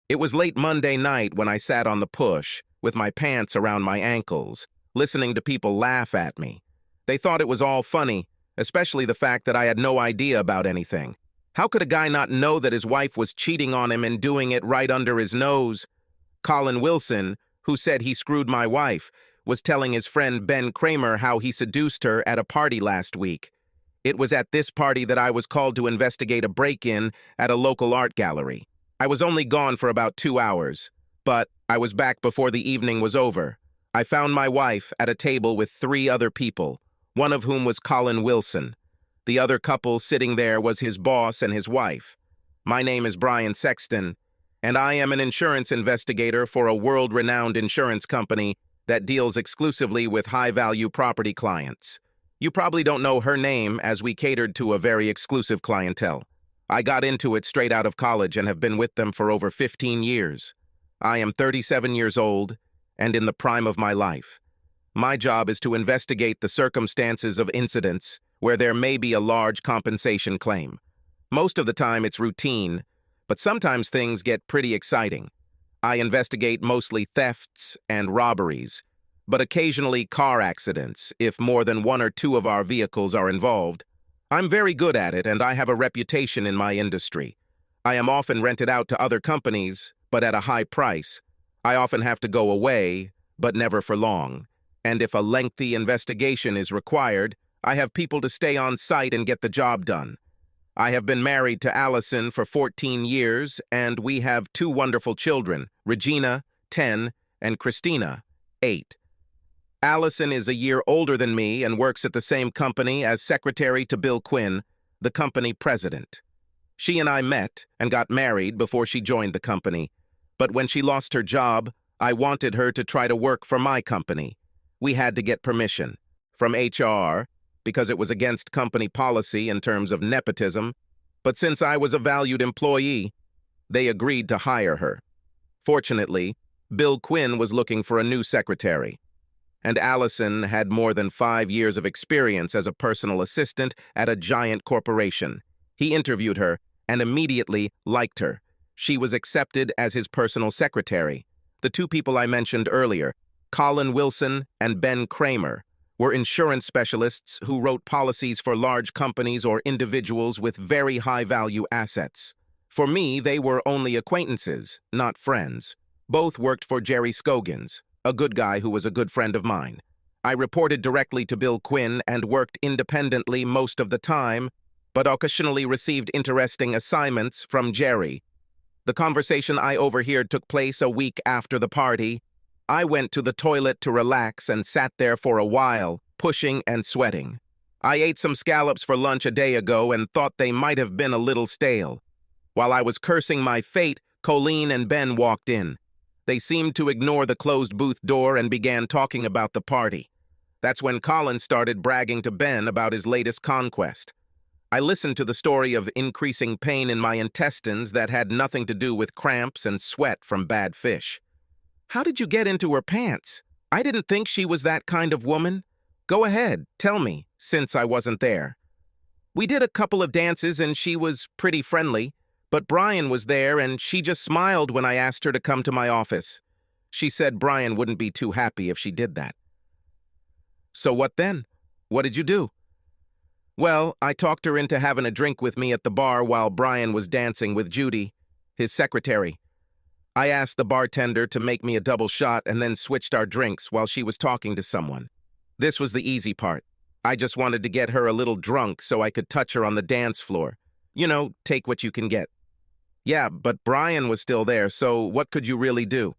It was late Monday night when I sat on the push, with my pants around my ankles, listening to people laugh at me. They thought it was all funny, especially the fact that I had no idea about anything. How could a guy not know that his wife was cheating on him and doing it right under his nose? Colin Wilson, who said he screwed my wife, was telling his friend Ben Kramer how he seduced her at a party last week. It was at this party that I was called to investigate a break-in at a local art gallery. I was only gone for about 2 hours, but I was back before the evening was over. I found my wife at a table with 3 other people, one of whom was Colin Wilson. The other couple sitting there was his boss and his wife. My name is Brian Sexton, and I am an insurance investigator for a world-renowned insurance company that deals exclusively with high-value property clients. You probably don't know her name, as we catered to a very exclusive clientele. I got into it straight out of college and have been with them for over 15 years. I am 37 years old and in the prime of my life. My job is to investigate the circumstances of incidents where there may be a large compensation claim. Most of the time it's routine, but sometimes things get pretty exciting. I investigate mostly thefts and robberies, but occasionally car accidents if more than 1 or 2 of our vehicles are involved. I'm very good at it, and I have a reputation in my industry. I am often rented out to other companies, but at a high price. I often have to go away, but never for long. And if a lengthy investigation is required, I have people to stay on site and get the job done. I have been married to Allison for 14 years, and we have 2 wonderful children, Regina, 10, and Christina, 8. Allison is a year older than me and works at the same company as secretary to Bill Quinn, the company president. She and I met and got married before she joined the company, but when she lost her job, I wanted her to try to work for my company. We had to get permission from HR because it was against company policy in terms of nepotism, but since I was a valued employee, they agreed to hire her. Fortunately, Bill Quinn was looking for a new secretary, and Allison had more than 5 years of experience as a personal assistant at a giant corporation. He interviewed her and immediately liked her. She was accepted as his personal secretary. The 2 people I mentioned earlier, Colin Wilson and Ben Kramer, were insurance specialists who wrote policies for large companies or individuals with very high-value assets. For me, they were only acquaintances, not friends. Both worked for Jerry Scogins, a good guy who was a good friend of mine. I reported directly to Bill Quinn and worked independently most of the time, but occasionally received interesting assignments from Jerry. The conversation I overheard took place a week after the party. I went to the toilet to relax and sat there for a while, pushing and sweating. I ate some scallops for lunch a day ago and thought they might have been a little stale. While I was cursing my fate, Colleen and Ben walked in. They seemed to ignore the closed booth door and began talking about the party. That's when Colin started bragging to Ben about his latest conquest. I listened to the story of increasing pain in my intestines that had nothing to do with cramps and sweat from bad fish. How did you get into her pants? I didn't think she was that kind of woman. Go ahead, tell me, since I wasn't there. We did a couple of dances and she was pretty friendly. But Brian was there, and she just smiled when I asked her to come to my office. She said Brian wouldn't be too happy if she did that. So what then? What did you do? Well, I talked her into having a drink with me at the bar while Brian was dancing with Judy, his secretary. I asked the bartender to make me a double shot and then switched our drinks while she was talking to someone. This was the easy part. I just wanted to get her a little drunk so I could touch her on the dance floor. You know, take what you can get. Yeah, but Brian was still there, so what could you really do?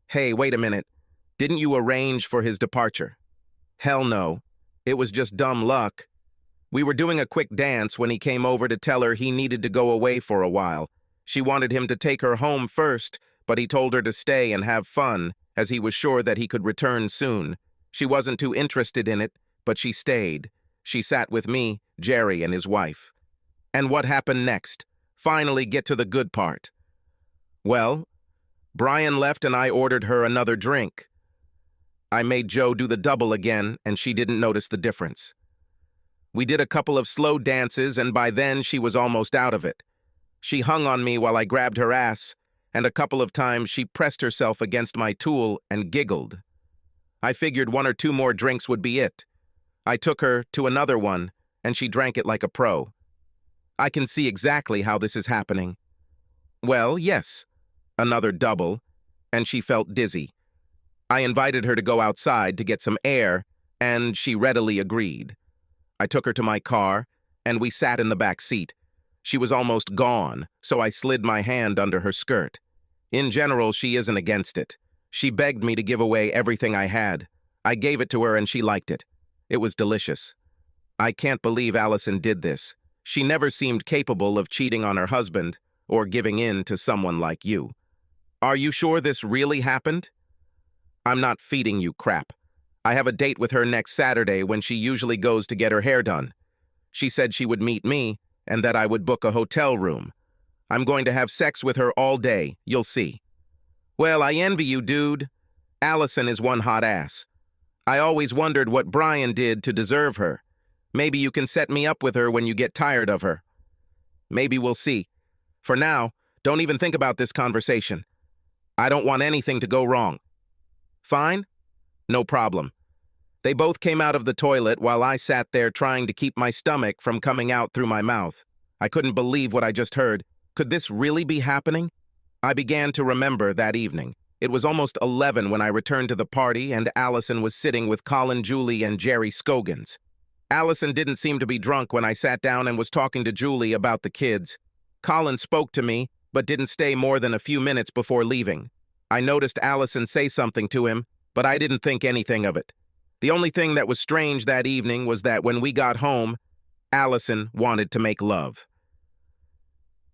Hey, wait a minute. Didn't you arrange for his departure? Hell no. It was just dumb luck. We were doing a quick dance when he came over to tell her he needed to go away for a while. She wanted him to take her home first, but he told her to stay and have fun, as he was sure that he could return soon. She wasn't too interested in it, but she stayed. She sat with me, Jerry, and his wife. And what happened next? Finally get to the good part. Well, Brian left and I ordered her another drink. I made Joe do the double again, and she didn't notice the difference. We did a couple of slow dances, and by then she was almost out of it. She hung on me while I grabbed her ass, and a couple of times she pressed herself against my tool and giggled. I figured 1 or 2 more drinks would be it. I took her to another one, and she drank it like a pro. I can see exactly how this is happening. Well, yes, another double, and she felt dizzy. I invited her to go outside to get some air, and she readily agreed. I took her to my car, and we sat in the back seat. She was almost gone, so I slid my hand under her skirt. In general, she isn't against it. She begged me to give away everything I had. I gave it to her and she liked it. It was delicious. I can't believe Allison did this. She never seemed capable of cheating on her husband or giving in to someone like you. Are you sure this really happened? I'm not feeding you crap. I have a date with her next Saturday when she usually goes to get her hair done. She said she would meet me and that I would book a hotel room. I'm going to have sex with her all day, you'll see. Well, I envy you, dude. Allison is one hot ass. I always wondered what Brian did to deserve her. Maybe you can set me up with her when you get tired of her. Maybe we'll see. For now, don't even think about this conversation. I don't want anything to go wrong. Fine? No problem. They both came out of the toilet while I sat there trying to keep my stomach from coming out through my mouth. I couldn't believe what I just heard. Could this really be happening? I began to remember that evening. It was almost 11 when I returned to the party and Allison was sitting with Colin, Julie, and Jerry Scogans. Allison didn't seem to be drunk when I sat down and was talking to Julie about the kids. Colin spoke to me, but didn't stay more than a few minutes before leaving. I noticed Allison say something to him, but I didn't think anything of it. The only thing that was strange that evening was that when we got home, Allison wanted to make love.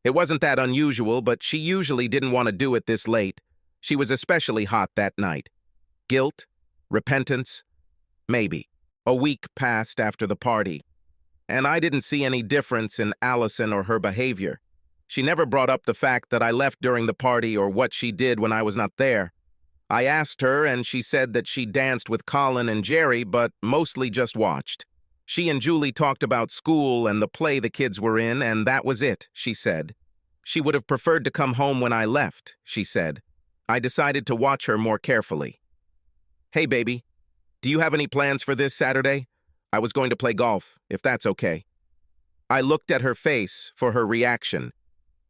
It wasn't that unusual, but she usually didn't want to do it this late. She was especially hot that night. Guilt? Repentance? Maybe. A week passed after the party, and I didn't see any difference in Allison or her behavior. She never brought up the fact that I left during the party or what she did when I was not there. I asked her, and she said that she danced with Colin and Jerry, but mostly just watched. She and Julie talked about school and the play the kids were in, and that was it, she said. She would have preferred to come home when I left, she said. I decided to watch her more carefully. Hey, baby, do you have any plans for this Saturday? I was going to play golf, if that's okay. I looked at her face for her reaction.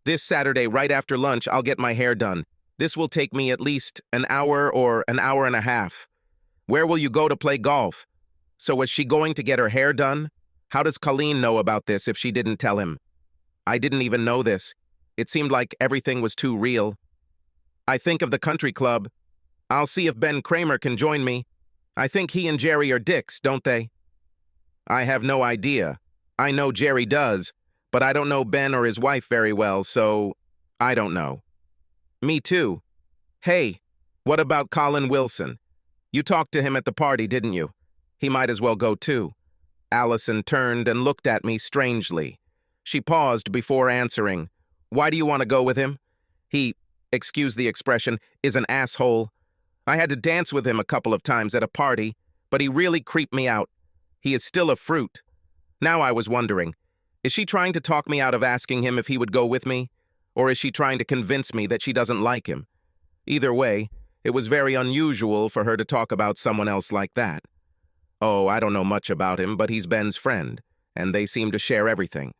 This Saturday, right after lunch, I'll get my hair done. This will take me at least an hour or an hour and a half. Where will you go to play golf? So was she going to get her hair done? How does Colleen know about this if she didn't tell him? I didn't even know this. It seemed like everything was too real. I think of the country club. I'll see if Ben Kramer can join me. I think he and Jerry are dicks, don't they? I have no idea. I know Jerry does, but I don't know Ben or his wife very well, so I don't know. Me too. Hey, what about Colin Wilson? You talked to him at the party, didn't you? He might as well go too. Allison turned and looked at me strangely. She paused before answering. Why do you want to go with him? He, excuse the expression, is an asshole. I had to dance with him a couple of times at a party, but he really creeped me out. He is still a fruit. Now I was wondering, is she trying to talk me out of asking him if he would go with me? Or is she trying to convince me that she doesn't like him? Either way, it was very unusual for her to talk about someone else like that. Oh, I don't know much about him, but he's Ben's friend, and they seem to share everything.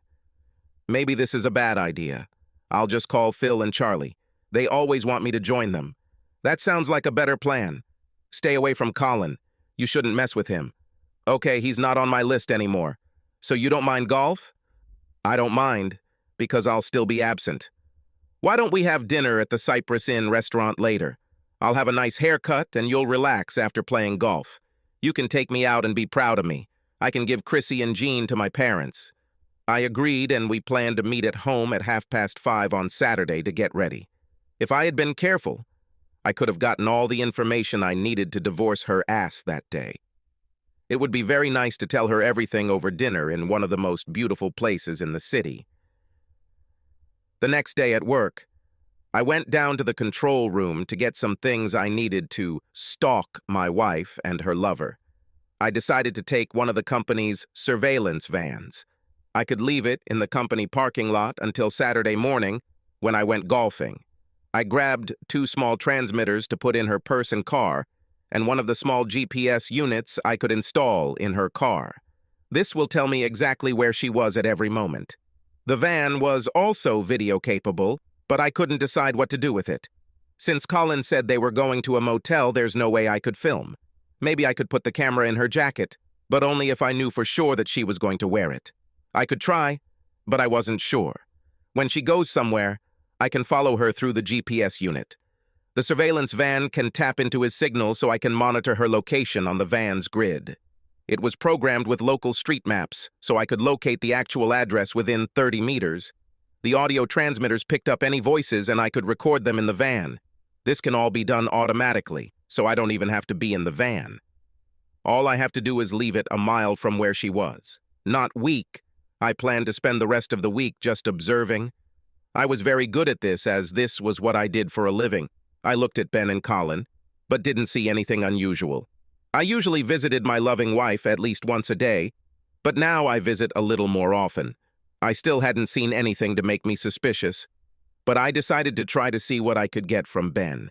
Maybe this is a bad idea. I'll just call Phil and Charlie. They always want me to join them. That sounds like a better plan. Stay away from Colin. You shouldn't mess with him. Okay, he's not on my list anymore. So you don't mind golf? I don't mind, because I'll still be absent. Why don't we have dinner at the Cypress Inn restaurant later? I'll have a nice haircut and you'll relax after playing golf. You can take me out and be proud of me. I can give Chrissy and Jean to my parents. I agreed and we planned to meet at home at 5:30 on Saturday to get ready. If I had been careful, I could have gotten all the information I needed to divorce her ass that day. It would be very nice to tell her everything over dinner in one of the most beautiful places in the city. The next day at work, I went down to the control room to get some things I needed to stalk my wife and her lover. I decided to take one of the company's surveillance vans. I could leave it in the company parking lot until Saturday morning when I went golfing. I grabbed 2 small transmitters to put in her purse and car, and one of the small GPS units I could install in her car. This will tell me exactly where she was at every moment. The van was also video-capable, but I couldn't decide what to do with it. Since Colin said they were going to a motel, there's no way I could film. Maybe I could put the camera in her jacket, but only if I knew for sure that she was going to wear it. I could try, but I wasn't sure. When she goes somewhere, I can follow her through the GPS unit. The surveillance van can tap into his signal so I can monitor her location on the van's grid. It was programmed with local street maps, so I could locate the actual address within 30 meters. The audio transmitters picked up any voices and I could record them in the van. This can all be done automatically, so I don't even have to be in the van. All I have to do is leave it a mile from where she was. Not weak. I planned to spend the rest of the week just observing. I was very good at this, as this was what I did for a living. I looked at Ben and Colin, but didn't see anything unusual. I usually visited my loving wife at least once a day, but now I visit a little more often. I still hadn't seen anything to make me suspicious, but I decided to try to see what I could get from Ben.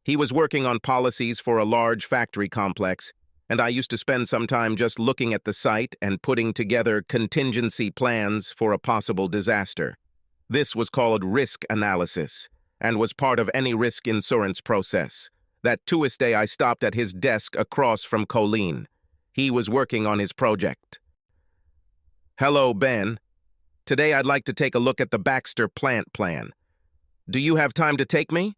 He was working on policies for a large factory complex, and I used to spend some time just looking at the site and putting together contingency plans for a possible disaster. This was called risk analysis, and was part of any risk insurance process. That Tuesday I stopped at his desk across from Colleen. He was working on his project. "Hello, Ben. Today I'd like to take a look at the Baxter plant plan. Do you have time to take me?"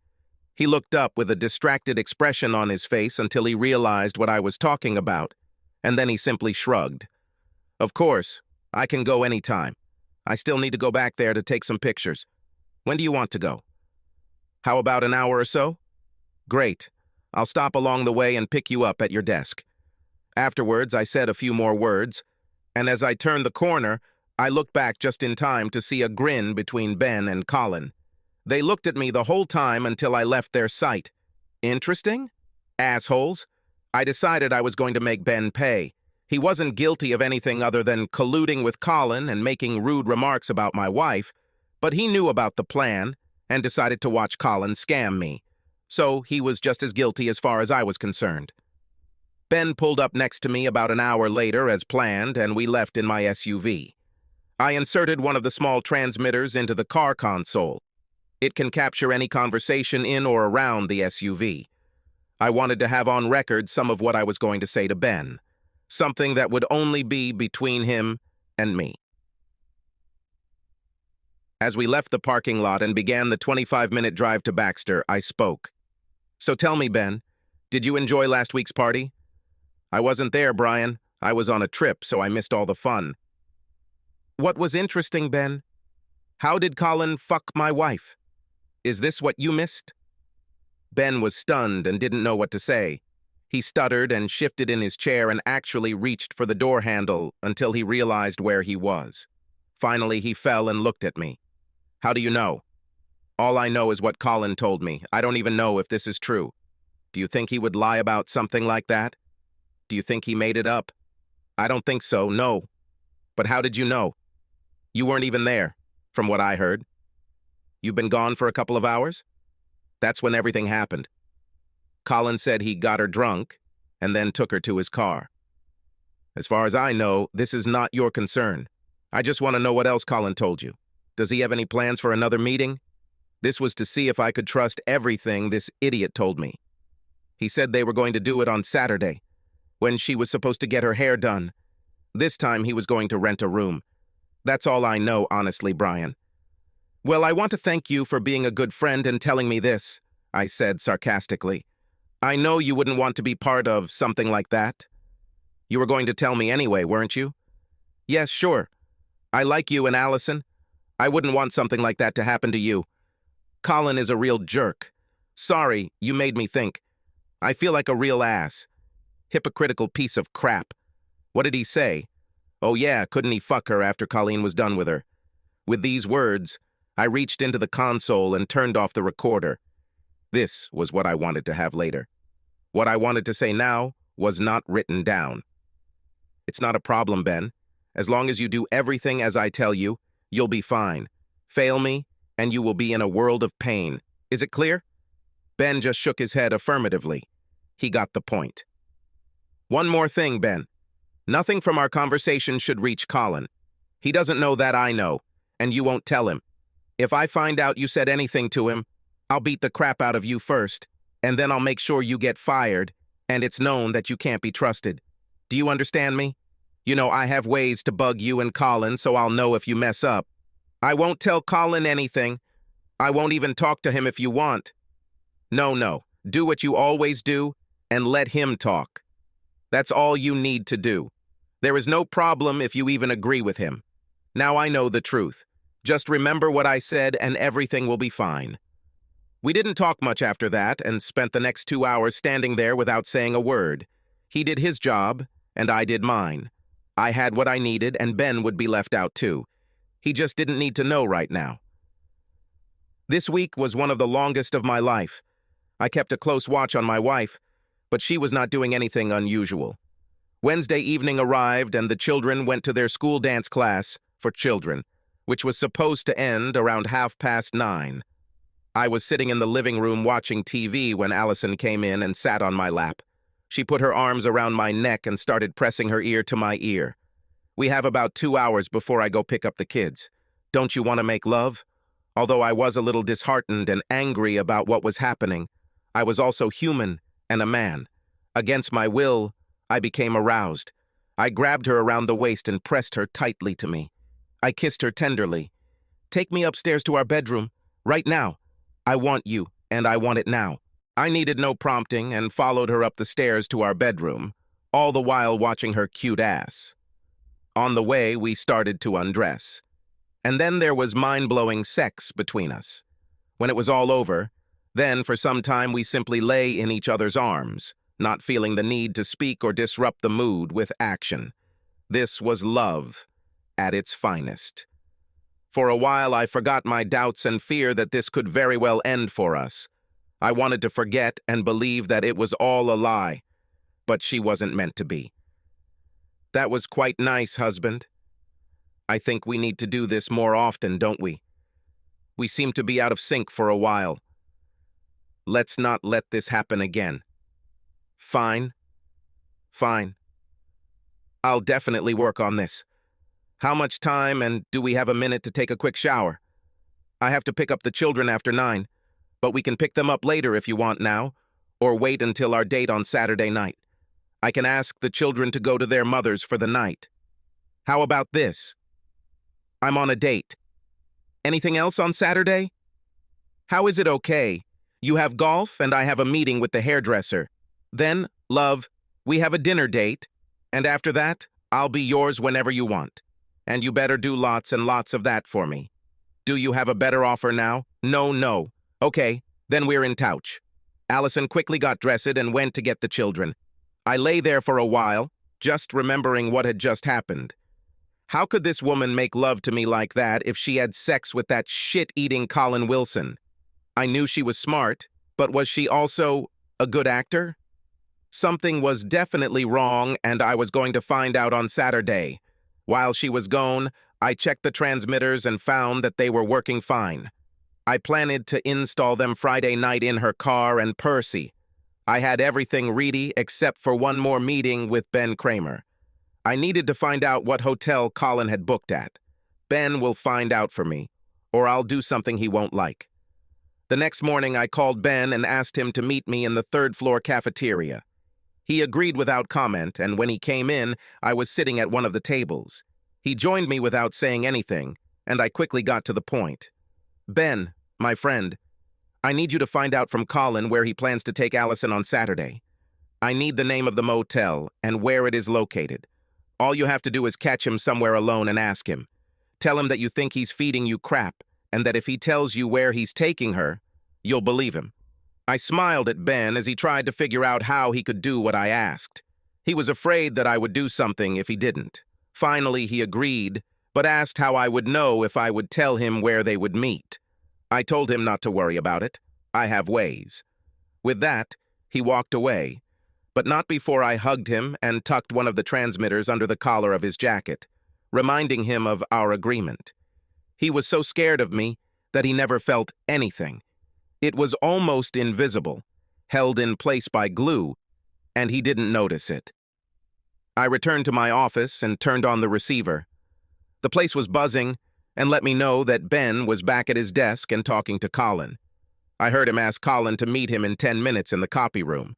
He looked up with a distracted expression on his face until he realized what I was talking about, and then he simply shrugged. "Of course, I can go anytime. I still need to go back there to take some pictures. When do you want to go? How about an hour or so? Great. I'll stop along the way and pick you up at your desk." Afterwards, I said a few more words, and as I turned the corner, I looked back just in time to see a grin between Ben and Colin. They looked at me the whole time until I left their sight. Interesting? Assholes. I decided I was going to make Ben pay. He wasn't guilty of anything other than colluding with Colin and making rude remarks about my wife, but he knew about the plan and decided to watch Colin scam me. So he was just as guilty as far as I was concerned. Ben pulled up next to me about an hour later as planned, and we left in my SUV. I inserted one of the small transmitters into the car console. It can capture any conversation in or around the SUV. I wanted to have on record some of what I was going to say to Ben, something that would only be between him and me. As we left the parking lot and began the 25-minute drive to Baxter, I spoke. "So tell me, Ben, did you enjoy last week's party?" "I wasn't there, Brian. I was on a trip, so I missed all the fun." "What was interesting, Ben? How did Colin fuck my wife? Is this what you missed?" Ben was stunned and didn't know what to say. He stuttered and shifted in his chair and actually reached for the door handle until he realized where he was. Finally, he fell and looked at me. "How do you know?" "All I know is what Colin told me. I don't even know if this is true." "Do you think he would lie about something like that? Do you think he made it up?" "I don't think so, no." "But how did you know?" "You weren't even there, from what I heard." "You've been gone for a couple of hours?" "That's when everything happened. Colin said he got her drunk and then took her to his car." "As far as I know, this is not your concern. I just want to know what else Colin told you. Does he have any plans for another meeting?" This was to see if I could trust everything this idiot told me. "He said they were going to do it on Saturday, when she was supposed to get her hair done. This time he was going to rent a room. That's all I know, honestly, Brian." "Well, I want to thank you for being a good friend and telling me this," I said sarcastically. "I know you wouldn't want to be part of something like that." "You were going to tell me anyway, weren't you?" "Yes, sure. I like you and Allison. I wouldn't want something like that to happen to you. Colin is a real jerk. Sorry, you made me think. I feel like a real ass. Hypocritical piece of crap. What did he say? Oh yeah, couldn't he fuck her after Colleen was done with her?" With these words, I reached into the console and turned off the recorder. This was what I wanted to have later. What I wanted to say now was not written down. "It's not a problem, Ben. As long as you do everything as I tell you, you'll be fine. Fail me, and you will be in a world of pain. Is it clear? Ben just shook his head affirmatively. He got the point. One more thing, Ben. Nothing from our conversation should reach Colin. He doesn't know that I know, and you won't tell him. If I find out you said anything to him, I'll beat the crap out of you first, and then I'll make sure you get fired, and it's known that you can't be trusted. Do you understand me? You know, I have ways to bug you and Colin, so I'll know if you mess up. I won't tell Colin anything. I won't even talk to him if you want. No. Do what you always do, and let him talk. That's all you need to do. There is no problem if you even agree with him. Now I know the truth. Just remember what I said, and everything will be fine. We didn't talk much after that, and spent the next 2 hours standing there without saying a word. He did his job, and I did mine. I had what I needed, and Ben would be left out too. He just didn't need to know right now. This week was one of the longest of my life. I kept a close watch on my wife, but she was not doing anything unusual. Wednesday evening arrived, and the children went to their school dance class for children, which was supposed to end around 9:30. I was sitting in the living room watching TV when Allison came in and sat on my lap. She put her arms around my neck and started pressing her ear to my ear. We have about 2 hours before I go pick up the kids. Don't you want to make love? Although I was a little disheartened and angry about what was happening, I was also human and a man. Against my will, I became aroused. I grabbed her around the waist and pressed her tightly to me. I kissed her tenderly. Take me upstairs to our bedroom, right now. I want you, and I want it now. I needed no prompting and followed her up the stairs to our bedroom, all the while watching her cute ass. On the way, we started to undress. And then there was mind-blowing sex between us. When it was all over, then for some time we simply lay in each other's arms, not feeling the need to speak or disrupt the mood with action. This was love at its finest. For a while, I forgot my doubts and fear that this could very well end for us. I wanted to forget and believe that it was all a lie, but she wasn't meant to be. That was quite nice, husband. I think we need to do this more often, don't we? We seem to be out of sync for a while. Let's not let this happen again. Fine. I'll definitely work on this. How much time, and do we have a minute to take a quick shower? I have to pick up the children after 9, but we can pick them up later if you want now, or wait until our date on Saturday night. I can ask the children to go to their mothers for the night. How about this? I'm on a date. Anything else on Saturday? How is it okay? You have golf, and I have a meeting with the hairdresser. Then, love, we have a dinner date, and after that, I'll be yours whenever you want. And you better do lots and lots of that for me. Do you have a better offer now? No. Okay, then we're in touch. Allison quickly got dressed and went to get the children. I lay there for a while, just remembering what had just happened. How could this woman make love to me like that if she had sex with that shit-eating Colin Wilson? I knew she was smart, but was she also a good actor? Something was definitely wrong, and I was going to find out on Saturday. While she was gone, I checked the transmitters and found that they were working fine. I planned to install them Friday night in her car and Percy. I had everything ready except for one more meeting with Ben Kramer. I needed to find out what hotel Colin had booked at. Ben will find out for me, or I'll do something he won't like. The next morning, I called Ben and asked him to meet me in the third-floor cafeteria. He agreed without comment, and when he came in, I was sitting at one of the tables. He joined me without saying anything, and I quickly got to the point. Ben, my friend, I need you to find out from Colin where he plans to take Allison on Saturday. I need the name of the motel and where it is located. All you have to do is catch him somewhere alone and ask him. Tell him that you think he's feeding you crap, and that if he tells you where he's taking her, you'll believe him. I smiled at Ben as he tried to figure out how he could do what I asked. He was afraid that I would do something if he didn't. Finally, he agreed, but asked how I would know if I would tell him where they would meet. I told him not to worry about it. I have ways. With that, he walked away, but not before I hugged him and tucked one of the transmitters under the collar of his jacket, reminding him of our agreement. He was so scared of me that he never felt anything. It was almost invisible, held in place by glue, and he didn't notice it. I returned to my office and turned on the receiver. The place was buzzing and let me know that Ben was back at his desk and talking to Colin. I heard him ask Colin to meet him in 10 minutes in the copy room.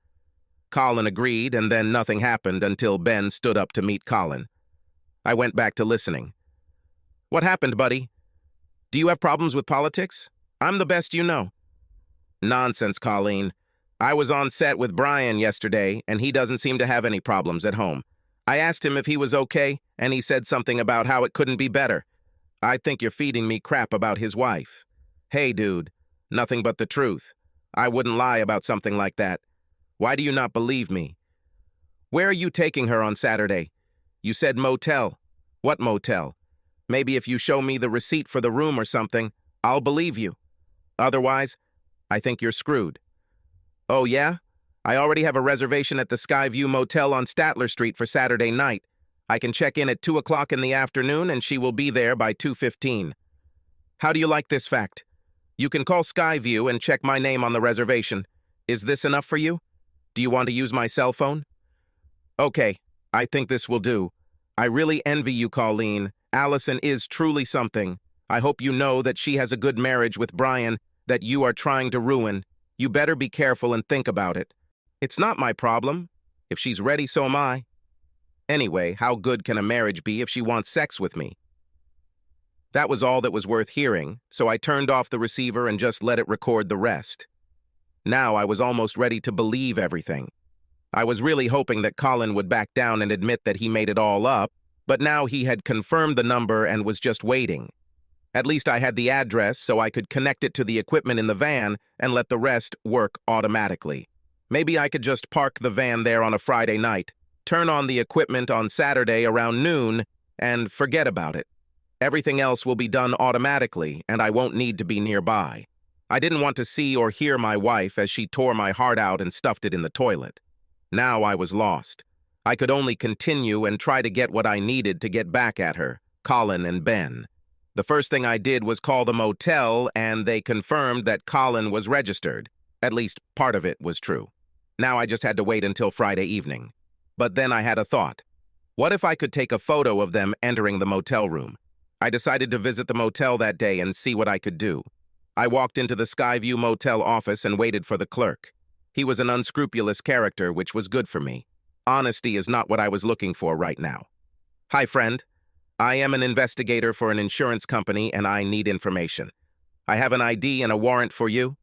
Colin agreed, and then nothing happened until Ben stood up to meet Colin. I went back to listening. "What happened, buddy? Do you have problems with politics? I'm the best you know." "Nonsense, Colleen. I was on set with Brian yesterday, and he doesn't seem to have any problems at home. I asked him if he was okay, and he said something about how it couldn't be better. I think you're feeding me crap about his wife." "Hey, dude, nothing but the truth. I wouldn't lie about something like that. Why do you not believe me?" "Where are you taking her on Saturday? You said motel. What motel? Maybe if you show me the receipt for the room or something, I'll believe you. Otherwise, I think you're screwed." "Oh, yeah? I already have a reservation at the Skyview Motel on Statler Street for Saturday night. I can check in at 2 o'clock in the afternoon, and she will be there by 2:15. How do you like this fact? You can call Skyview and check my name on the reservation. Is this enough for you? Do you want to use my cell phone?" "Okay, I think this will do. I really envy you, Colleen. Allison is truly something. I hope you know that she has a good marriage with Brian that you are trying to ruin. You better be careful and think about it. It's not my problem. If she's ready, so am I. Anyway, how good can a marriage be if she wants sex with me?" That was all that was worth hearing, so I turned off the receiver and just let it record the rest. Now I was almost ready to believe everything. I was really hoping that Colin would back down and admit that he made it all up, but now he had confirmed the number and was just waiting. At least I had the address so I could connect it to the equipment in the van and let the rest work automatically. Maybe I could just park the van there on a Friday night, turn on the equipment on Saturday around noon, and forget about it. Everything else will be done automatically, and I won't need to be nearby. I didn't want to see or hear my wife as she tore my heart out and stuffed it in the toilet. Now I was lost. I could only continue and try to get what I needed to get back at her, Colin and Ben. The first thing I did was call the motel, and they confirmed that Colin was registered. At least part of it was true. Now I just had to wait until Friday evening. But then I had a thought. What if I could take a photo of them entering the motel room? I decided to visit the motel that day and see what I could do. I walked into the Skyview Motel office and waited for the clerk. He was an unscrupulous character, which was good for me. Honesty is not what I was looking for right now. "Hi, friend. I am an investigator for an insurance company, and I need information. I have an ID and a warrant for you."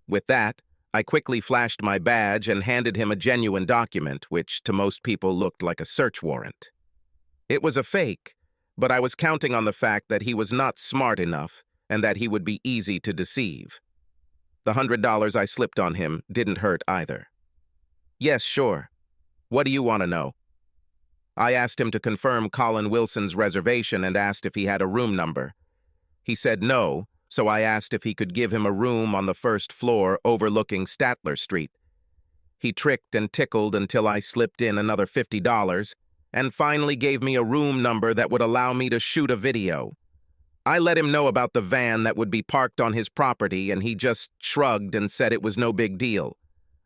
With that, I quickly flashed my badge and handed him a genuine document, which to most people looked like a search warrant. It was a fake, but I was counting on the fact that he was not smart enough and that he would be easy to deceive. The $100 I slipped on him didn't hurt either. "Yes, sure. What do you want to know?" I asked him to confirm Colin Wilson's reservation and asked if he had a room number. He said no, so I asked if he could give him a room on the first floor overlooking Statler Street. He tricked and tickled until I slipped in another $50 and finally gave me a room number that would allow me to shoot a video. I let him know about the van that would be parked on his property, and he just shrugged and said it was no big deal.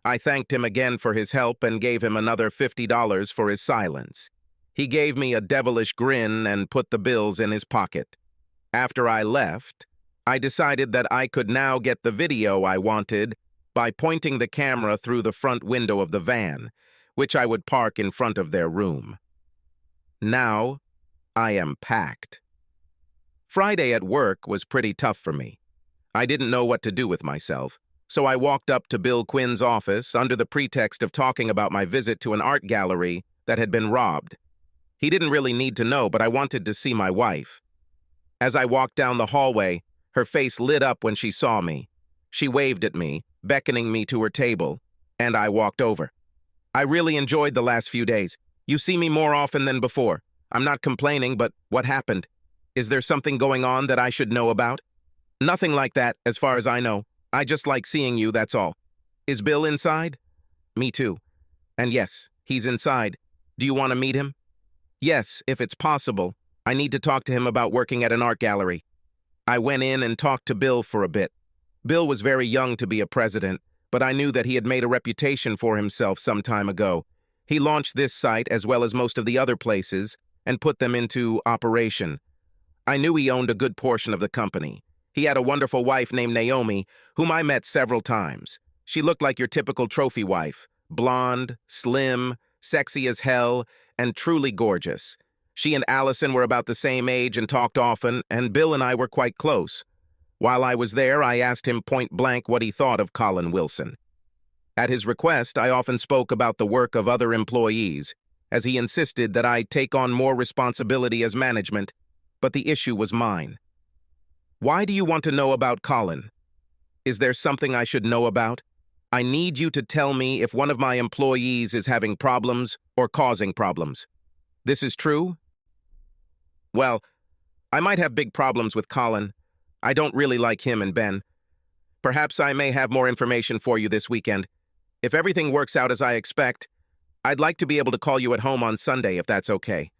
I thanked him again for his help and gave him another $50 for his silence. He gave me a devilish grin and put the bills in his pocket. After I left, I decided that I could now get the video I wanted by pointing the camera through the front window of the van, which I would park in front of their room. Now, I am packed. Friday at work was pretty tough for me. I didn't know what to do with myself, so I walked up to Bill Quinn's office under the pretext of talking about my visit to an art gallery that had been robbed. He didn't really need to know, but I wanted to see my wife. As I walked down the hallway, her face lit up when she saw me. She waved at me, beckoning me to her table, and I walked over. "I really enjoyed the last few days. You see me more often than before. I'm not complaining, but what happened? Is there something going on that I should know about?" "Nothing like that, as far as I know. I just like seeing you, that's all." "Is Bill inside?" "Me too. And yes, he's inside. Do you want to meet him?" "Yes, if it's possible. I need to talk to him about working at an art gallery." I went in and talked to Bill for a bit. Bill was very young to be a president, but I knew that he had made a reputation for himself some time ago. He launched this site as well as most of the other places and put them into operation. I knew he owned a good portion of the company. He had a wonderful wife named Naomi, whom I met several times. She looked like your typical trophy wife, blonde, slim, sexy as hell, and truly gorgeous. She and Allison were about the same age and talked often, and Bill and I were quite close. While I was there, I asked him point blank what he thought of Colin Wilson. At his request, I often spoke about the work of other employees, as he insisted that I take on more responsibility as management, but the issue was mine. Why do you want to know about Colin? Is there something I should know about? I need you to tell me if one of my employees is having problems or causing problems. This is true? Well, I might have big problems with Colin. I don't really like him and Ben. Perhaps I may have more information for you this weekend. If everything works out as I expect, I'd like to be able to call you at home on Sunday if that's okay.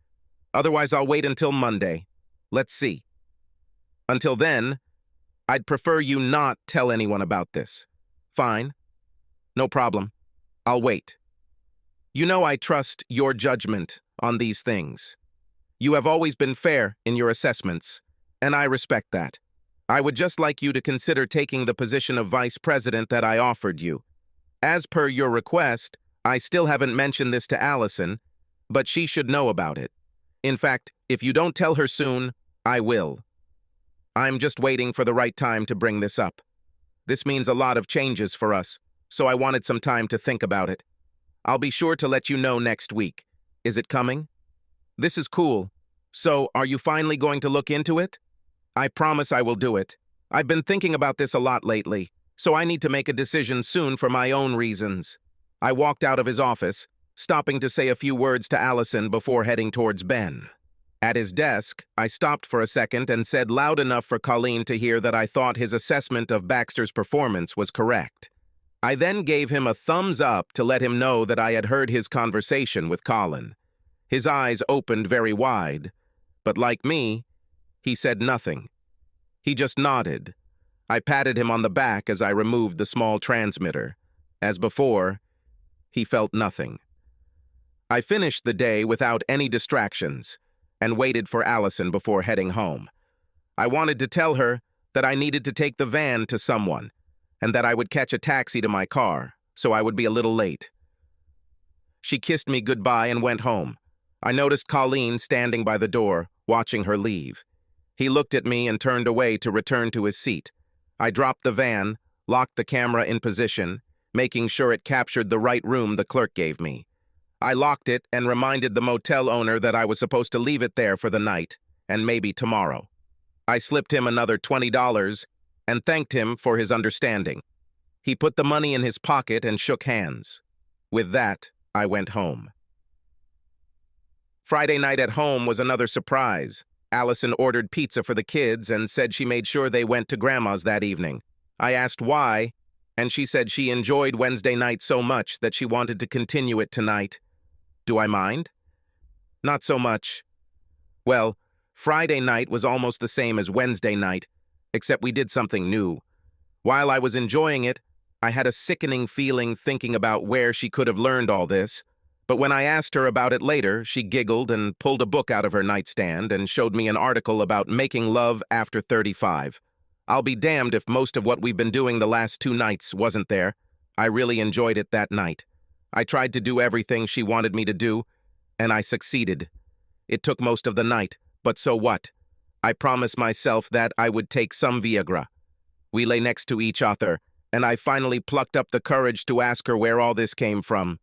Otherwise, I'll wait until Monday. Let's see. Until then, I'd prefer you not tell anyone about this. Fine. No problem. I'll wait. You know I trust your judgment on these things. You have always been fair in your assessments, and I respect that. I would just like you to consider taking the position of vice president that I offered you. As per your request, I still haven't mentioned this to Allison, but she should know about it. In fact, if you don't tell her soon, I will. I'm just waiting for the right time to bring this up. This means a lot of changes for us, so I wanted some time to think about it. I'll be sure to let you know next week. Is it coming? This is cool. So, are you finally going to look into it? I promise I will do it. I've been thinking about this a lot lately, so I need to make a decision soon for my own reasons. I walked out of his office, stopping to say a few words to Allison before heading towards Ben. At his desk, I stopped for a second and said loud enough for Colleen to hear that I thought his assessment of Baxter's performance was correct. I then gave him a thumbs up to let him know that I had heard his conversation with Colin. His eyes opened very wide, but like me, he said nothing. He just nodded. I patted him on the back as I removed the small transmitter. As before, he felt nothing. I finished the day without any distractions and waited for Allison before heading home. I wanted to tell her that I needed to take the van to someone and that I would catch a taxi to my car, so I would be a little late. She kissed me goodbye and went home. I noticed Colleen standing by the door, watching her leave. He looked at me and turned away to return to his seat. I dropped the van, locked the camera in position, making sure it captured the right room the clerk gave me. I locked it and reminded the motel owner that I was supposed to leave it there for the night, and maybe tomorrow. I slipped him another $20 and thanked him for his understanding. He put the money in his pocket and shook hands. With that, I went home. Friday night at home was another surprise. Allison ordered pizza for the kids and said she made sure they went to Grandma's that evening. I asked why, and she said she enjoyed Wednesday night so much that she wanted to continue it tonight. Do I mind? Not so much. Well, Friday night was almost the same as Wednesday night, except we did something new. While I was enjoying it, I had a sickening feeling thinking about where she could have learned all this. But when I asked her about it later, she giggled and pulled a book out of her nightstand and showed me an article about making love after 35. I'll be damned if most of what we've been doing the last 2 nights wasn't there. I really enjoyed it that night. I tried to do everything she wanted me to do, and I succeeded. It took most of the night, but so what? I promised myself that I would take some Viagra. We lay next to each other, and I finally plucked up the courage to ask her where all this came from.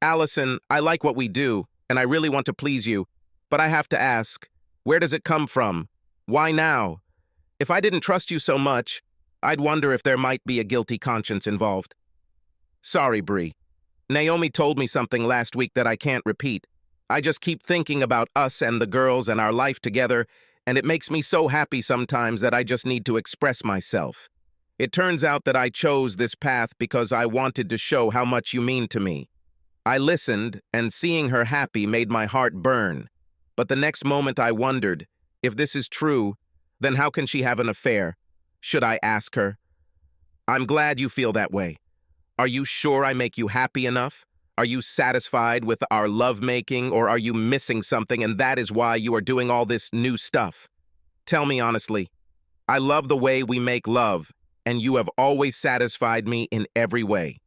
Allison, I like what we do, and I really want to please you, but I have to ask, where does it come from? Why now? If I didn't trust you so much, I'd wonder if there might be a guilty conscience involved. Sorry, Bree. Naomi told me something last week that I can't repeat. I just keep thinking about us and the girls and our life together, and it makes me so happy sometimes that I just need to express myself. It turns out that I chose this path because I wanted to show how much you mean to me. I listened, and seeing her happy made my heart burn. But the next moment I wondered, if this is true, then how can she have an affair? Should I ask her? I'm glad you feel that way. Are you sure I make you happy enough? Are you satisfied with our lovemaking, or are you missing something and that is why you are doing all this new stuff? Tell me honestly. I love the way we make love, and you have always satisfied me in every way.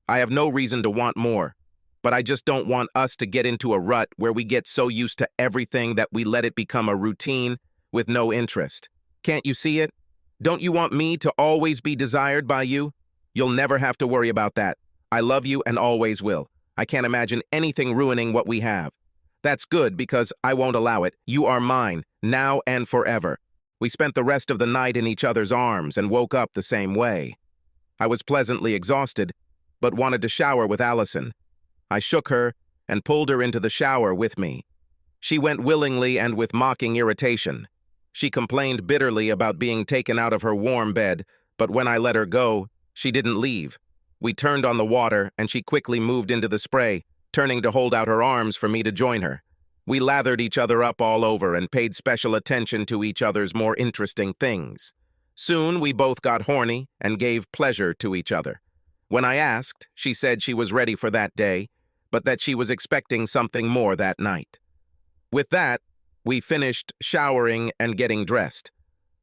I have no reason to want more, but I just don't want us to get into a rut where we get so used to everything that we let it become a routine with no interest. Can't you see it? Don't you want me to always be desired by you? You'll never have to worry about that. I love you and always will. I can't imagine anything ruining what we have. That's good because I won't allow it. You are mine, now and forever. We spent the rest of the night in each other's arms and woke up the same way. I was pleasantly exhausted, but wanted to shower with Allison. I shook her and pulled her into the shower with me. She went willingly and with mocking irritation. She complained bitterly about being taken out of her warm bed, but when I let her go, she didn't leave. We turned on the water, and she quickly moved into the spray, turning to hold out her arms for me to join her. We lathered each other up all over and paid special attention to each other's more interesting things. Soon, we both got horny and gave pleasure to each other. When I asked, she said she was ready for that day, but that she was expecting something more that night. With that, we finished showering and getting dressed.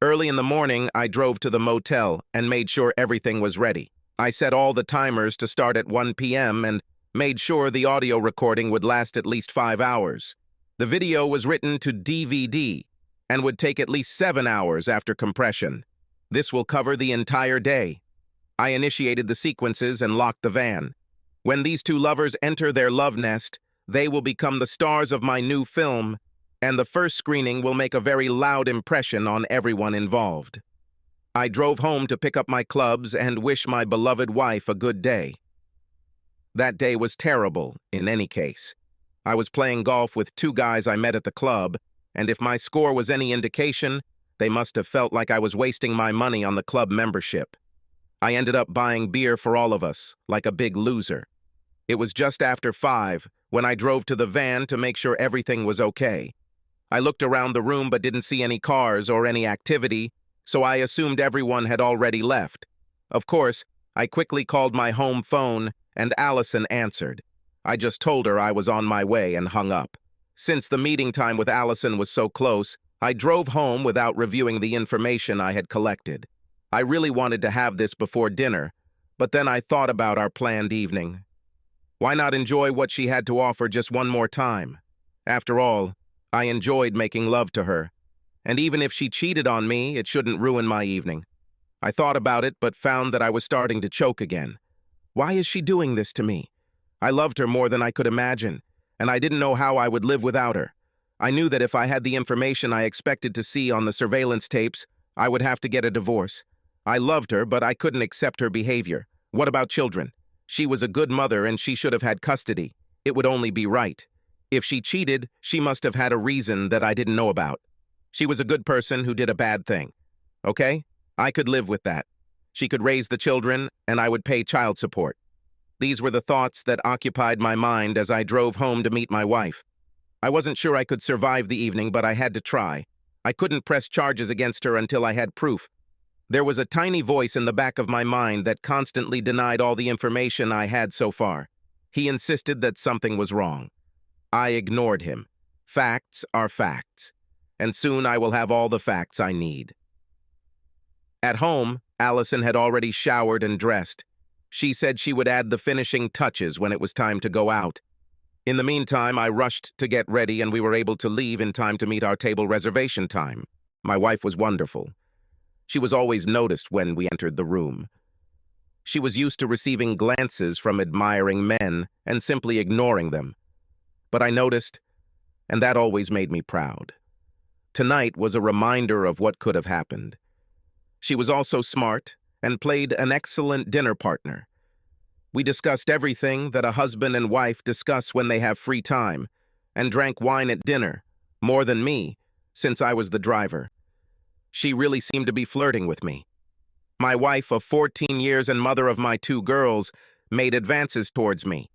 Early in the morning, I drove to the motel and made sure everything was ready. I set all the timers to start at 1 p.m. and made sure the audio recording would last at least 5 hours. The video was written to DVD and would take at least 7 hours after compression. This will cover the entire day. I initiated the sequences and locked the van. When these two lovers enter their love nest, they will become the stars of my new film, and the first screening will make a very loud impression on everyone involved. I drove home to pick up my clubs and wish my beloved wife a good day. That day was terrible, in any case. I was playing golf with two guys I met at the club, and if my score was any indication, they must have felt like I was wasting my money on the club membership. I ended up buying beer for all of us, like a big loser. It was just after 5 when I drove to the van to make sure everything was okay. I looked around the room but didn't see any cars or any activity, so I assumed everyone had already left. Of course, I quickly called my home phone and Allison answered. I just told her I was on my way and hung up. Since the meeting time with Allison was so close, I drove home without reviewing the information I had collected. I really wanted to have this before dinner, but then I thought about our planned evening. Why not enjoy what she had to offer just one more time? After all, I enjoyed making love to her, and even if she cheated on me, it shouldn't ruin my evening. I thought about it, but found that I was starting to choke again. Why is she doing this to me? I loved her more than I could imagine, and I didn't know how I would live without her. I knew that if I had the information I expected to see on the surveillance tapes, I would have to get a divorce. I loved her, but I couldn't accept her behavior. What about children? She was a good mother and she should have had custody. It would only be right. If she cheated, she must have had a reason that I didn't know about. She was a good person who did a bad thing. Okay? I could live with that. She could raise the children, and I would pay child support. These were the thoughts that occupied my mind as I drove home to meet my wife. I wasn't sure I could survive the evening, but I had to try. I couldn't press charges against her until I had proof. There was a tiny voice in the back of my mind that constantly denied all the information I had so far. He insisted that something was wrong. I ignored him. Facts are facts, and soon I will have all the facts I need. At home, Allison had already showered and dressed. She said she would add the finishing touches when it was time to go out. In the meantime, I rushed to get ready and we were able to leave in time to meet our table reservation time. My wife was wonderful. She was always noticed when we entered the room. She was used to receiving glances from admiring men and simply ignoring them. But I noticed, and that always made me proud. Tonight was a reminder of what could have happened. She was also smart and played an excellent dinner partner. We discussed everything that a husband and wife discuss when they have free time, and drank wine at dinner, more than me, since I was the driver. She really seemed to be flirting with me. My wife of 14 years and mother of my 2 girls made advances towards me.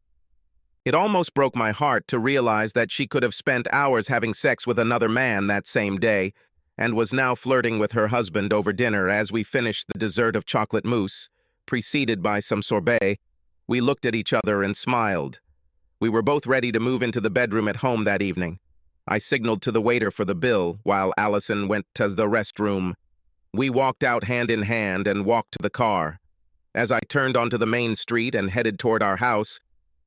It almost broke my heart to realize that she could have spent hours having sex with another man that same day and was now flirting with her husband over dinner as we finished the dessert of chocolate mousse. preceded by some sorbet. We looked at each other and smiled. We were both ready to move into the bedroom at home that evening. I signaled to the waiter for the bill while Allison went to the restroom. We walked out hand in hand and walked to the car. As I turned onto the main street and headed toward our house,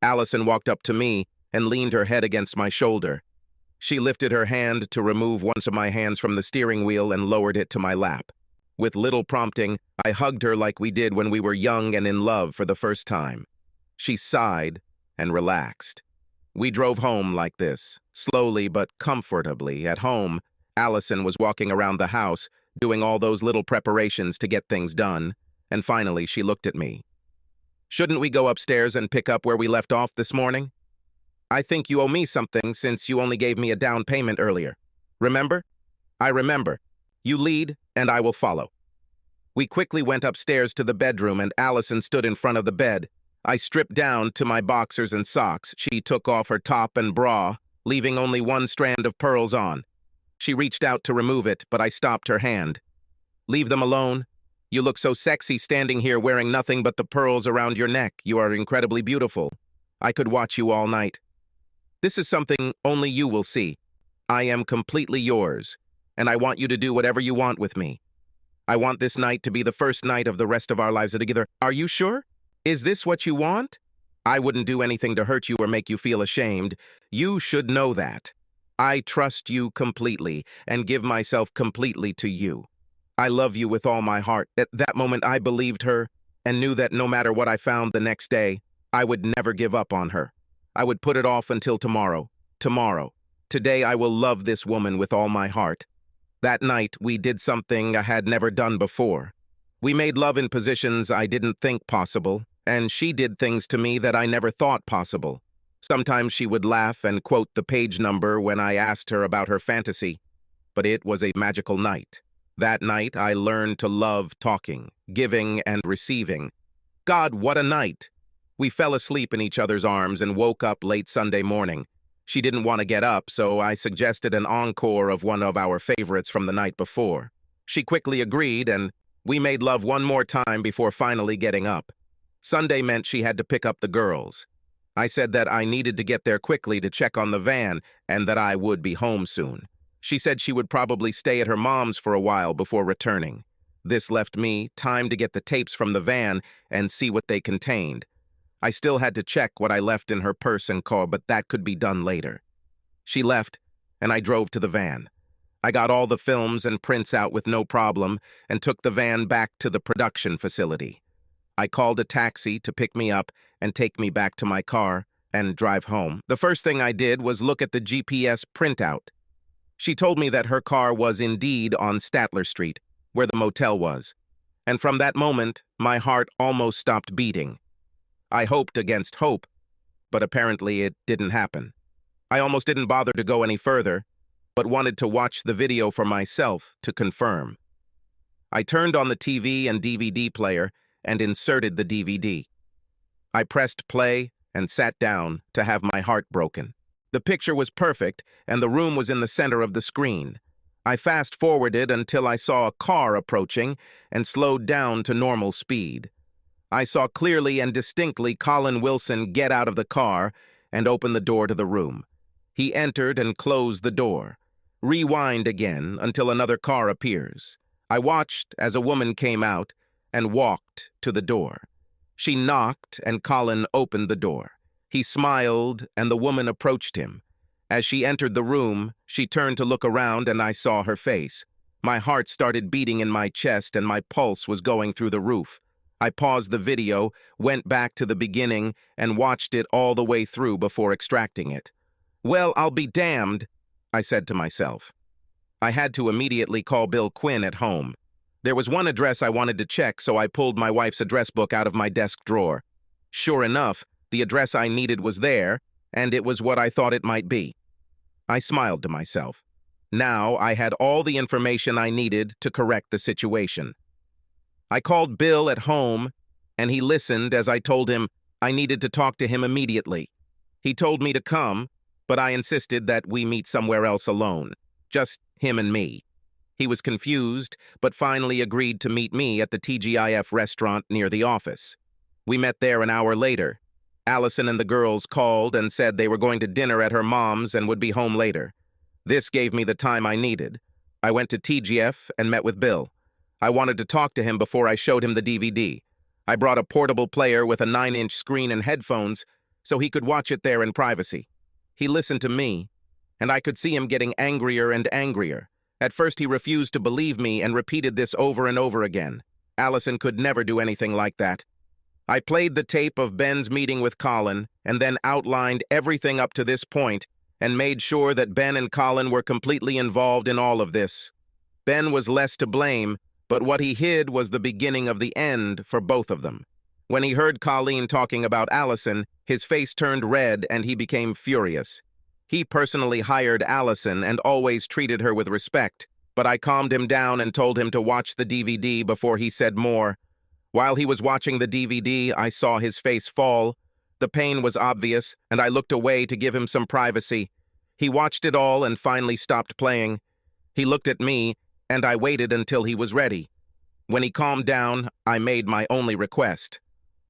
Allison walked up to me and leaned her head against my shoulder. She lifted her hand to remove one of my hands from the steering wheel and lowered it to my lap. With little prompting, I hugged her like we did when we were young and in love for the first time. She sighed and relaxed. We drove home like this, slowly but comfortably. At home, Allison was walking around the house, doing all those little preparations to get things done, and finally she looked at me. "Shouldn't we go upstairs and pick up where we left off this morning? I think you owe me something since you only gave me a down payment earlier. Remember?" "I remember. You lead, and I will follow." We quickly went upstairs to the bedroom, and Allison stood in front of the bed. I stripped down to my boxers and socks. She took off her top and bra, leaving only one strand of pearls on. She reached out to remove it, but I stopped her hand. "Leave them alone. You look so sexy standing here wearing nothing but the pearls around your neck. You are incredibly beautiful. I could watch you all night. This is something only you will see. I am completely yours, and I want you to do whatever you want with me. I want this night to be the first night of the rest of our lives together. Are you sure? Is this what you want? I wouldn't do anything to hurt you or make you feel ashamed. You should know that. I trust you completely and give myself completely to you. I love you with all my heart." At that moment, I believed her and knew that no matter what I found the next day, I would never give up on her. I would put it off until tomorrow. Tomorrow. Today, I will love this woman with all my heart. That night, we did something I had never done before. We made love in positions I didn't think possible, and she did things to me that I never thought possible. Sometimes she would laugh and quote the page number when I asked her about her fantasy, but it was a magical night. That night, I learned to love talking, giving, and receiving. God, what a night! We fell asleep in each other's arms and woke up late Sunday morning. She didn't want to get up, so I suggested an encore of one of our favorites from the night before. She quickly agreed, and we made love one more time before finally getting up. Sunday meant she had to pick up the girls. I said that I needed to get there quickly to check on the van and that I would be home soon. She said she would probably stay at her mom's for a while before returning. This left me time to get the tapes from the van and see what they contained. I still had to check what I left in her purse and car, but that could be done later. She left, and I drove to the van. I got all the films and prints out with no problem and took the van back to the production facility. I called a taxi to pick me up and take me back to my car and drive home. The first thing I did was look at the GPS printout. She told me that her car was indeed on Statler Street, where the motel was. And from that moment, my heart almost stopped beating. I hoped against hope, but apparently it didn't happen. I almost didn't bother to go any further, but wanted to watch the video for myself to confirm. I turned on the TV and DVD player and inserted the DVD. I pressed play and sat down to have my heart broken. The picture was perfect, and the room was in the center of the screen. I fast-forwarded until I saw a car approaching and slowed down to normal speed. I saw clearly and distinctly Colin Wilson get out of the car and open the door to the room. He entered and closed the door. Rewind again until another car appears. I watched as a woman came out and walked to the door. She knocked and Colin opened the door. He smiled and the woman approached him. As she entered the room, she turned to look around and I saw her face. My heart started beating in my chest and my pulse was going through the roof. I paused the video, went back to the beginning, and watched it all the way through before extracting it. "Well, I'll be damned," I said to myself. I had to immediately call Bill Quinn at home. There was one address I wanted to check, so I pulled my wife's address book out of my desk drawer. Sure enough, the address I needed was there, and it was what I thought it might be. I smiled to myself. Now I had all the information I needed to correct the situation. I called Bill at home, and he listened as I told him I needed to talk to him immediately. He told me to come, but I insisted that we meet somewhere else alone, just him and me. He was confused, but finally agreed to meet me at the TGIF restaurant near the office. We met there an hour later. Allison and the girls called and said they were going to dinner at her mom's and would be home later. This gave me the time I needed. I went to TGF and met with Bill. I wanted to talk to him before I showed him the DVD. I brought a portable player with a 9-inch screen and headphones so he could watch it there in privacy. He listened to me, and I could see him getting angrier and angrier. At first he refused to believe me and repeated this over and over again. Allison could never do anything like that. I played the tape of Ben's meeting with Colin and then outlined everything up to this point and made sure that Ben and Colin were completely involved in all of this. Ben was less to blame, but what he hid was the beginning of the end for both of them. When he heard Colleen talking about Allison, his face turned red and he became furious. He personally hired Allison and always treated her with respect, but I calmed him down and told him to watch the DVD before he said more. While he was watching the DVD, I saw his face fall. The pain was obvious, and I looked away to give him some privacy. He watched it all and finally stopped playing. He looked at me, and I waited until he was ready. When he calmed down, I made my only request.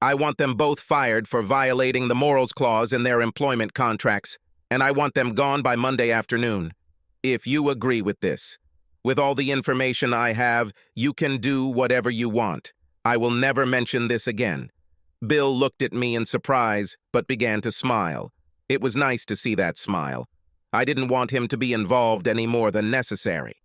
I want them both fired for violating the morals clause in their employment contracts, and I want them gone by Monday afternoon. If you agree with this, with all the information I have, you can do whatever you want. I will never mention this again. Bill looked at me in surprise, but began to smile. It was nice to see that smile. I didn't want him to be involved any more than necessary.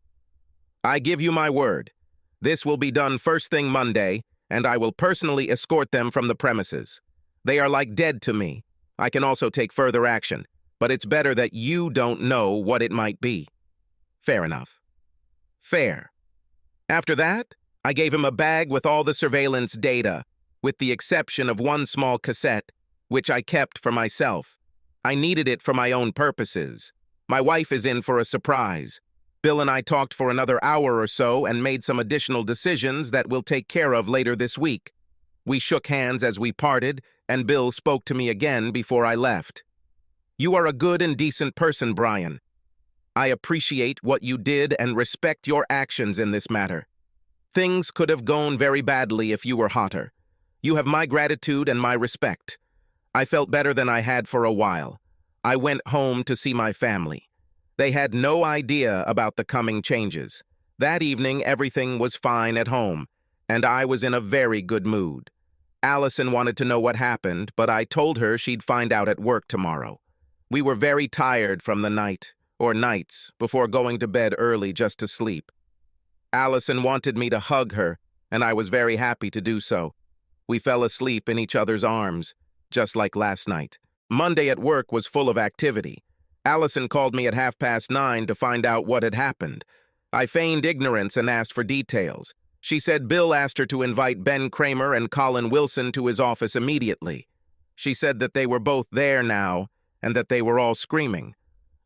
I give you my word. This will be done first thing Monday, and I will personally escort them from the premises. They are like dead to me. I can also take further action, but it's better that you don't know what it might be. Fair enough. Fair. After that, I gave him a bag with all the surveillance data, with the exception of one small cassette, which I kept for myself. I needed it for my own purposes. My wife is in for a surprise. Bill and I talked for another hour or so and made some additional decisions that we'll take care of later this week. We shook hands as we parted, and Bill spoke to me again before I left. You are a good and decent person, Brian. I appreciate what you did and respect your actions in this matter. Things could have gone very badly if you were hotter. You have my gratitude and my respect. I felt better than I had for a while. I went home to see my family. They had no idea about the coming changes. That evening, everything was fine at home, and I was in a very good mood. Allison wanted to know what happened, but I told her she'd find out at work tomorrow. We were very tired from the night, or nights, before going to bed early just to sleep. Allison wanted me to hug her, and I was very happy to do so. We fell asleep in each other's arms, just like last night. Monday at work was full of activity. Allison called me at 9:30 to find out what had happened. I feigned ignorance and asked for details. She said Bill asked her to invite Ben Kramer and Colin Wilson to his office immediately. She said that they were both there now and that they were all screaming.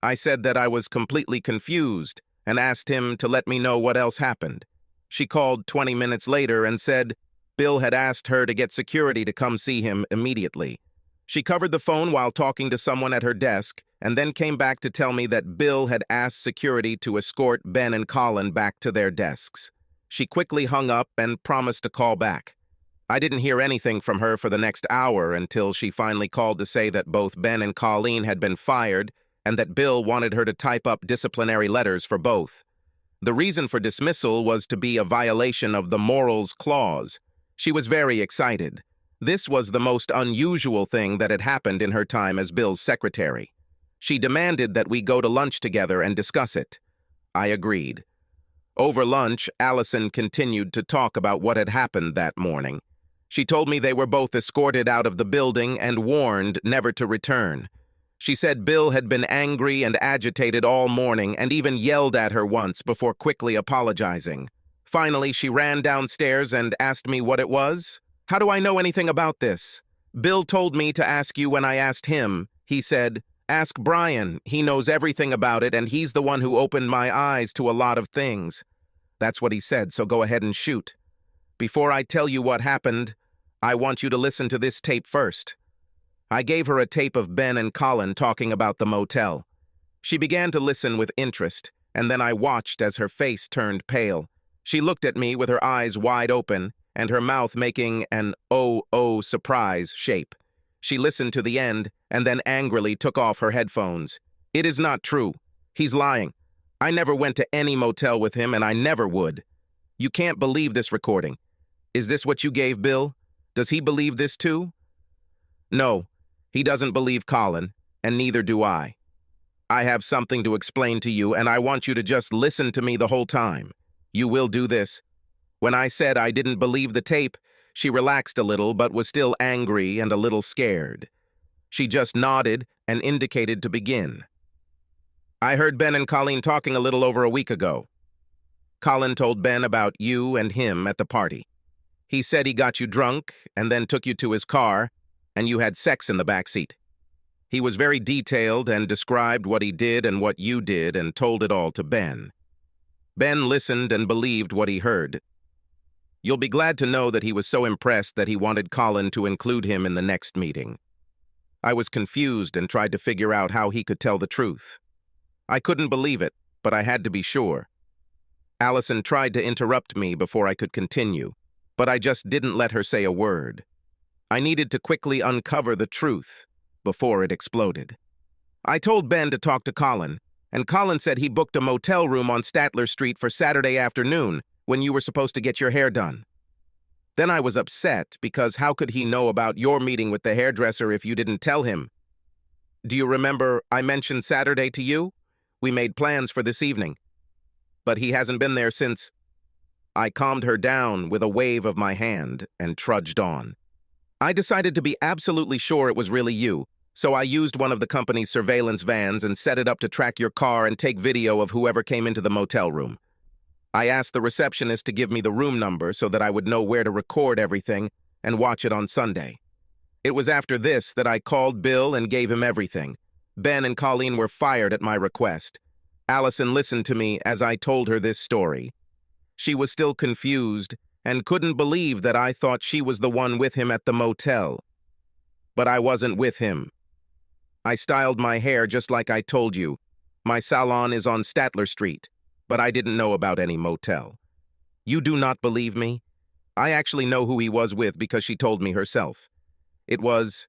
I said that I was completely confused and asked him to let me know what else happened. She called 20 minutes later and said Bill had asked her to get security to come see him immediately. She covered the phone while talking to someone at her desk and then came back to tell me that Bill had asked security to escort Ben and Colin back to their desks. She quickly hung up and promised to call back. I didn't hear anything from her for the next hour until she finally called to say that both Ben and Colleen had been fired and that Bill wanted her to type up disciplinary letters for both. The reason for dismissal was to be a violation of the morals clause. She was very excited. This was the most unusual thing that had happened in her time as Bill's secretary. She demanded that we go to lunch together and discuss it. I agreed. Over lunch, Allison continued to talk about what had happened that morning. She told me they were both escorted out of the building and warned never to return. She said Bill had been angry and agitated all morning and even yelled at her once before quickly apologizing. Finally, she ran downstairs and asked me what it was. How do I know anything about this? Bill told me to ask you when I asked him. He said, ask Brian. He knows everything about it, and he's the one who opened my eyes to a lot of things. That's what he said, so go ahead and shoot. Before I tell you what happened, I want you to listen to this tape first. I gave her a tape of Ben and Colin talking about the motel. She began to listen with interest, and then I watched as her face turned pale. She looked at me with her eyes wide open and her mouth making an oh surprise shape. She listened to the end and then angrily took off her headphones. It is not true. He's lying. I never went to any motel with him and I never would. You can't believe this recording. Is this what you gave Bill? Does he believe this too? No, he doesn't believe Colin, and neither do I. I have something to explain to you, and I want you to just listen to me the whole time. You will do this. When I said I didn't believe the tape, she relaxed a little but was still angry and a little scared. She just nodded and indicated to begin. I heard Ben and Colleen talking a little over a week ago. Colin told Ben about you and him at the party. He said he got you drunk and then took you to his car, and you had sex in the backseat. He was very detailed and described what he did and what you did and told it all to Ben. Ben listened and believed what he heard. You'll be glad to know that he was so impressed that he wanted Colin to include him in the next meeting. I was confused and tried to figure out how he could tell the truth. I couldn't believe it, but I had to be sure. Allison tried to interrupt me before I could continue, but I just didn't let her say a word. I needed to quickly uncover the truth before it exploded. I told Ben to talk to Colin, and Colin said he booked a motel room on Statler Street for Saturday afternoon when you were supposed to get your hair done. Then I was upset because how could he know about your meeting with the hairdresser if you didn't tell him? Do you remember I mentioned Saturday to you? We made plans for this evening. But he hasn't been there since. I calmed her down with a wave of my hand and trudged on. I decided to be absolutely sure it was really you, so I used one of the company's surveillance vans and set it up to track your car and take video of whoever came into the motel room. I asked the receptionist to give me the room number so that I would know where to record everything and watch it on Sunday. It was after this that I called Bill and gave him everything. Ben and Colleen were fired at my request. Allison listened to me as I told her this story. She was still confused and couldn't believe that I thought she was the one with him at the motel. But I wasn't with him. I styled my hair just like I told you. My salon is on Statler Street, but I didn't know about any motel. You do not believe me? I actually know who he was with because she told me herself. It was...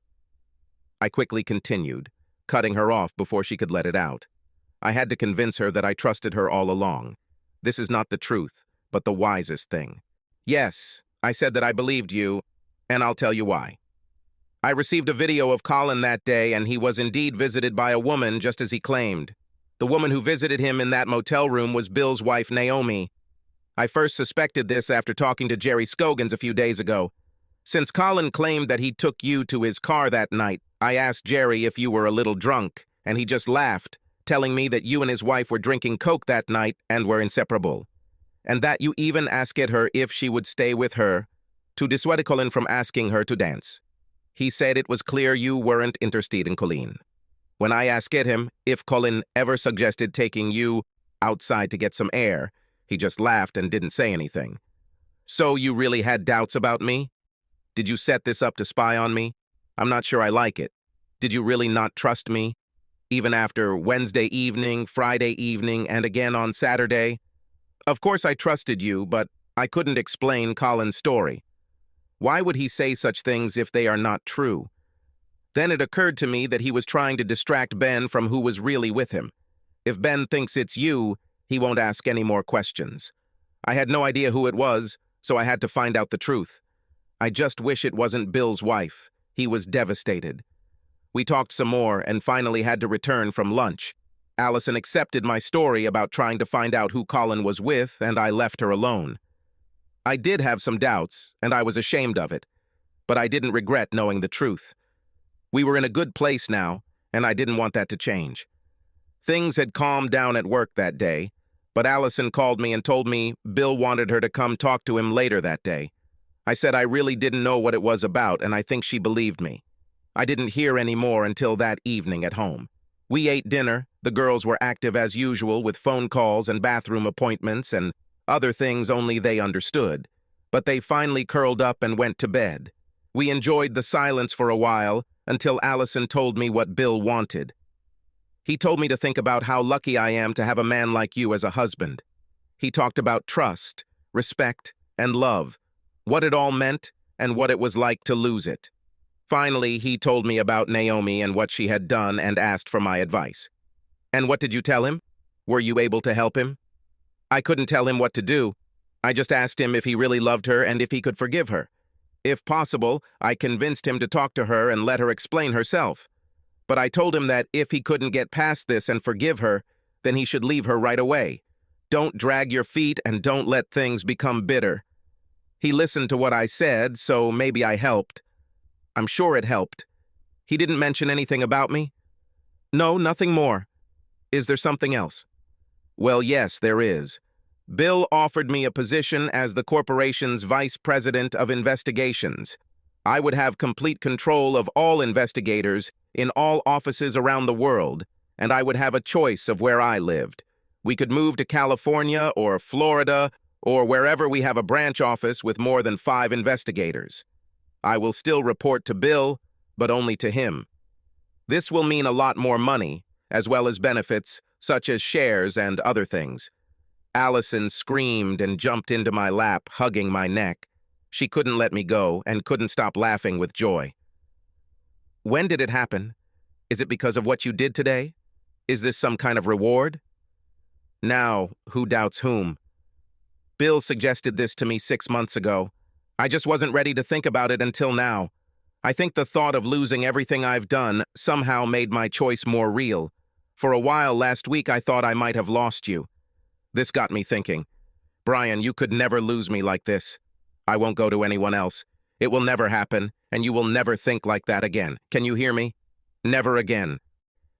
I quickly continued, cutting her off before she could let it out. I had to convince her that I trusted her all along. This is not the truth, but the wisest thing. Yes, I said that I believed you, and I'll tell you why. I received a video of Colin that day, and he was indeed visited by a woman just as he claimed. The woman who visited him in that motel room was Bill's wife, Naomi. I first suspected this after talking to Jerry Scogans a few days ago. Since Colin claimed that he took you to his car that night, I asked Jerry if you were a little drunk, and he just laughed, telling me that you and his wife were drinking Coke that night and were inseparable, and that you even asked her if she would stay with her to dissuade Colin from asking her to dance. He said it was clear you weren't interested in Colleen. When I asked him if Colin ever suggested taking you outside to get some air, he just laughed and didn't say anything. So you really had doubts about me? Did you set this up to spy on me? I'm not sure I like it. Did you really not trust me? Even after Wednesday evening, Friday evening, and again on Saturday? Of course I trusted you, but I couldn't explain Colin's story. Why would he say such things if they are not true? Then it occurred to me that he was trying to distract Ben from who was really with him. If Ben thinks it's you, he won't ask any more questions. I had no idea who it was, so I had to find out the truth. I just wish it wasn't Bill's wife. He was devastated. We talked some more and finally had to return from lunch. Allison accepted my story about trying to find out who Colin was with, and I left her alone. I did have some doubts, and I was ashamed of it, but I didn't regret knowing the truth. We were in a good place now, and I didn't want that to change. Things had calmed down at work that day, but Allison called me and told me Bill wanted her to come talk to him later that day. I said I really didn't know what it was about, and I think she believed me. I didn't hear any more until that evening at home. We ate dinner. The girls were active as usual with phone calls and bathroom appointments and other things only they understood. But they finally curled up and went to bed. We enjoyed the silence for a while until Allison told me what Bill wanted. He told me to think about how lucky I am to have a man like you as a husband. He talked about trust, respect, and love, what it all meant, and what it was like to lose it. Finally, he told me about Naomi and what she had done and asked for my advice. And what did you tell him? Were you able to help him? I couldn't tell him what to do. I just asked him if he really loved her and if he could forgive her. If possible, I convinced him to talk to her and let her explain herself. But I told him that if he couldn't get past this and forgive her, then he should leave her right away. Don't drag your feet and don't let things become bitter. He listened to what I said, so maybe I helped. I'm sure it helped. He didn't mention anything about me? No, nothing more. Is there something else? Well, yes, there is. Bill offered me a position as the corporation's vice president of investigations. I would have complete control of all investigators in all offices around the world, and I would have a choice of where I lived. We could move to California or Florida or wherever we have a branch office with more than 5 investigators. I will still report to Bill, but only to him. This will mean a lot more money, as well as benefits, such as shares and other things. Allison screamed and jumped into my lap, hugging my neck. She couldn't let me go and couldn't stop laughing with joy. When did it happen? Is it because of what you did today? Is this some kind of reward? Now, who doubts whom? Bill suggested this to me 6 months ago. I just wasn't ready to think about it until now. I think the thought of losing everything I've done somehow made my choice more real. For a while last week, I thought I might have lost you. This got me thinking. Brian, you could never lose me like this. I won't go to anyone else. It will never happen, and you will never think like that again. Can you hear me? Never again.